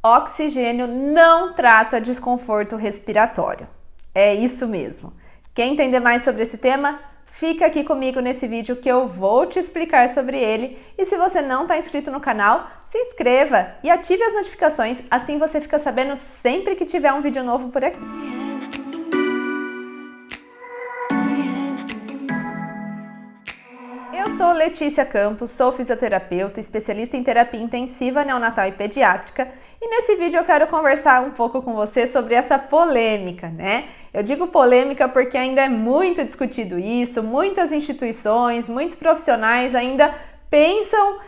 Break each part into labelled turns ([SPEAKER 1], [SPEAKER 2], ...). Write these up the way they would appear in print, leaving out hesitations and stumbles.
[SPEAKER 1] Oxigênio não trata desconforto respiratório. É isso mesmo. Quer entender mais sobre esse tema? Fica aqui comigo nesse vídeo que eu vou te explicar sobre ele. E se você não está inscrito no canal, se inscreva e ative as notificações, assim você fica sabendo sempre que tiver um vídeo novo por aqui. Eu sou Letícia Campos, sou fisioterapeuta, especialista em terapia intensiva neonatal e pediátrica, e nesse vídeo eu quero conversar um pouco com você sobre essa polêmica, né? Eu digo polêmica porque ainda é muito discutido isso, muitas instituições, muitos profissionais ainda pensam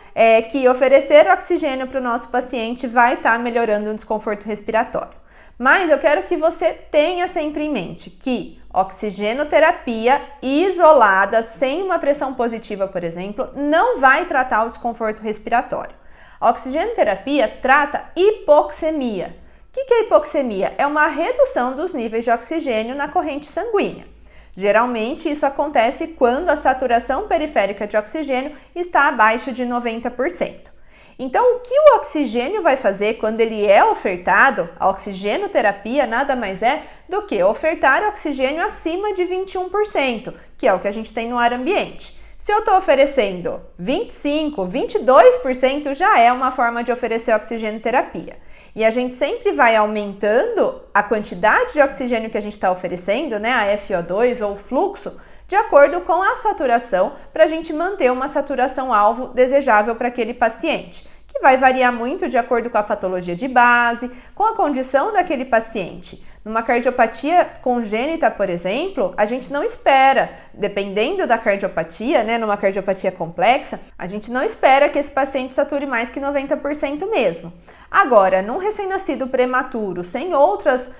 [SPEAKER 1] que oferecer oxigênio para o nosso paciente vai estar melhorando o desconforto respiratório. Mas eu quero que você tenha sempre em mente que oxigenoterapia isolada, sem uma pressão positiva, por exemplo, não vai tratar o desconforto respiratório. A oxigenoterapia trata hipoxemia. O que é hipoxemia? É uma redução dos níveis de oxigênio na corrente sanguínea. Geralmente, isso acontece quando a saturação periférica de oxigênio está abaixo de 90%. Então, o que o oxigênio vai fazer quando ele é ofertado? A oxigenoterapia nada mais é do que ofertar oxigênio acima de 21%, que é o que a gente tem no ar ambiente. Se eu estou oferecendo 25%, 22%, já é uma forma de oferecer oxigenoterapia. E a gente sempre vai aumentando a quantidade de oxigênio que a gente está oferecendo, né, a FO2 ou o fluxo, de acordo com a saturação, para a gente manter uma saturação-alvo desejável para aquele paciente, que vai variar muito de acordo com a patologia de base, com a condição daquele paciente. Numa cardiopatia congênita, por exemplo, a gente não espera, dependendo da cardiopatia, né, numa cardiopatia complexa, a gente não espera que esse paciente sature mais que 90% mesmo. Agora, num recém-nascido prematuro, sem outras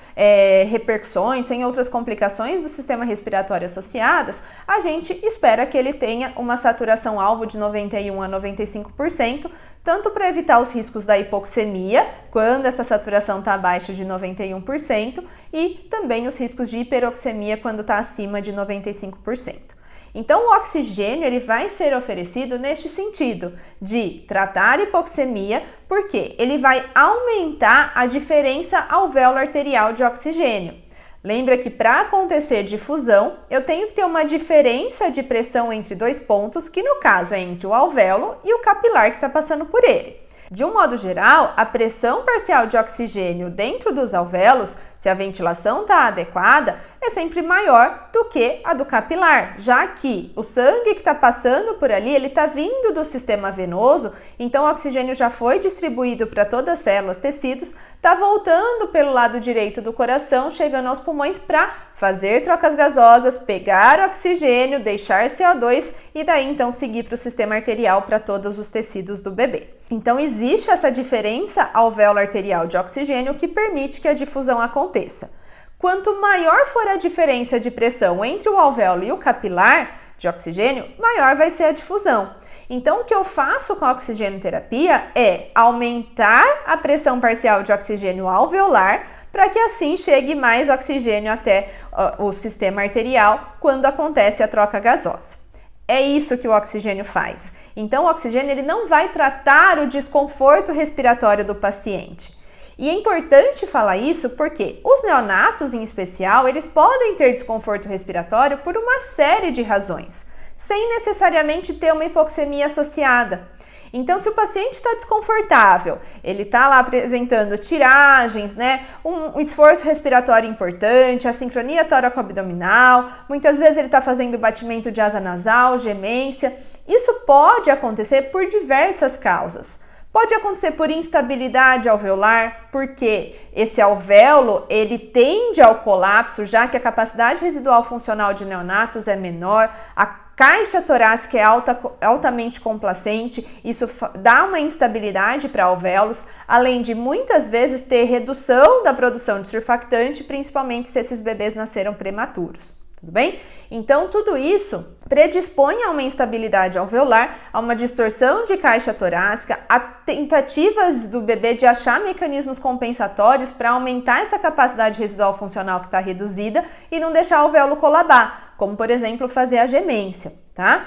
[SPEAKER 1] repercussões, sem outras complicações do sistema respiratório associadas, a gente espera que ele tenha uma saturação-alvo de 91% a 95%, tanto para evitar os riscos da hipoxemia, quando essa saturação está abaixo de 91%, e também os riscos de hiperoxemia, quando está acima de 95%. Então, o oxigênio ele vai ser oferecido neste sentido, de tratar hipoxemia, porque ele vai aumentar a diferença alvéolo arterial de oxigênio. Lembra que para acontecer difusão, eu tenho que ter uma diferença de pressão entre dois pontos, que no caso é entre o alvéolo e o capilar que está passando por ele. De um modo geral, a pressão parcial de oxigênio dentro dos alvéolos, se a ventilação está adequada, é sempre maior do que a do capilar, já que o sangue que está passando por ali, ele está vindo do sistema venoso, então o oxigênio já foi distribuído para todas as células, tecidos, está voltando pelo lado direito do coração, chegando aos pulmões para fazer trocas gasosas, pegar oxigênio, deixar CO2 e daí então seguir para o sistema arterial para todos os tecidos do bebê. Então existe essa diferença alvéolo arterial de oxigênio que permite que a difusão aconteça. Quanto maior for a diferença de pressão entre o alvéolo e o capilar de oxigênio, maior vai ser a difusão. Então, o que eu faço com a oxigenoterapia é aumentar a pressão parcial de oxigênio alveolar para que assim chegue mais oxigênio até o sistema arterial quando acontece a troca gasosa. É isso que o oxigênio faz. Então, o oxigênio ele não vai tratar o desconforto respiratório do paciente. E é importante falar isso porque os neonatos, em especial, eles podem ter desconforto respiratório por uma série de razões, sem necessariamente ter uma hipoxemia associada. Então, se o paciente está desconfortável, ele está lá apresentando tiragens, né, um esforço respiratório importante, a sincronia tóraco-abdominal, muitas vezes ele está fazendo batimento de asa nasal, gemência, isso pode acontecer por diversas causas. Pode acontecer por instabilidade alveolar, porque esse alvéolo ele tende ao colapso, já que a capacidade residual funcional de neonatos é menor, a caixa torácica é altamente complacente, isso dá uma instabilidade para alvéolos, além de muitas vezes ter redução da produção de surfactante, principalmente se esses bebês nasceram prematuros. Tudo bem? Então, tudo isso predispõe a uma instabilidade alveolar, a uma distorção de caixa torácica, a tentativas do bebê de achar mecanismos compensatórios para aumentar essa capacidade residual funcional que está reduzida e não deixar o alvéolo colabar, como, por exemplo, fazer a gemência, tá?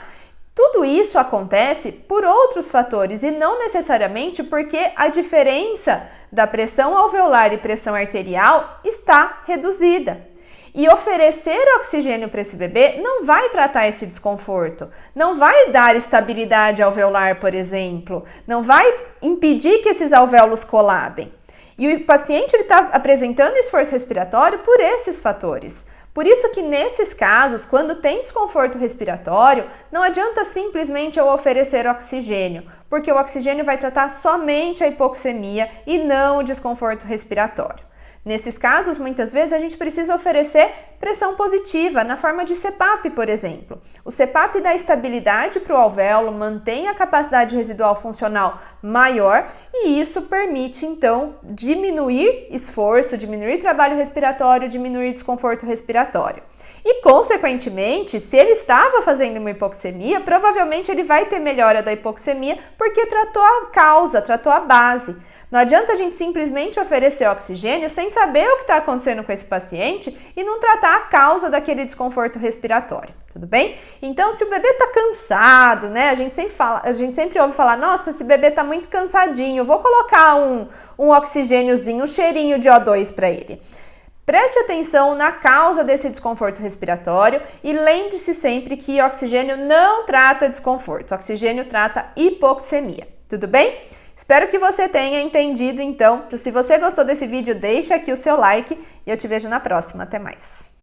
[SPEAKER 1] Tudo isso acontece por outros fatores e não necessariamente porque a diferença da pressão alveolar e pressão arterial está reduzida. E oferecer oxigênio para esse bebê não vai tratar esse desconforto, não vai dar estabilidade alveolar, por exemplo, não vai impedir que esses alvéolos colabem. E o paciente está apresentando esforço respiratório por esses fatores. Por isso que nesses casos, quando tem desconforto respiratório, não adianta simplesmente eu oferecer oxigênio, porque o oxigênio vai tratar somente a hipoxemia e não o desconforto respiratório. Nesses casos, muitas vezes, a gente precisa oferecer pressão positiva, na forma de CPAP, por exemplo. O CPAP dá estabilidade para o alvéolo, mantém a capacidade residual funcional maior e isso permite, então, diminuir esforço, diminuir trabalho respiratório, diminuir desconforto respiratório. E, consequentemente, se ele estava fazendo uma hipoxemia, provavelmente ele vai ter melhora da hipoxemia porque tratou a causa, tratou a base. Não adianta a gente simplesmente oferecer oxigênio sem saber o que está acontecendo com esse paciente e não tratar a causa daquele desconforto respiratório, tudo bem? Então, se o bebê está cansado, né? A gente sempre ouve falar, nossa, esse bebê está muito cansadinho, vou colocar um oxigêniozinho, um cheirinho de O2 para ele. Preste atenção na causa desse desconforto respiratório e lembre-se sempre que oxigênio não trata desconforto, oxigênio trata hipoxemia, tudo bem? Espero que você tenha entendido, então. Se você gostou desse vídeo, deixa aqui o seu like e eu te vejo na próxima. Até mais!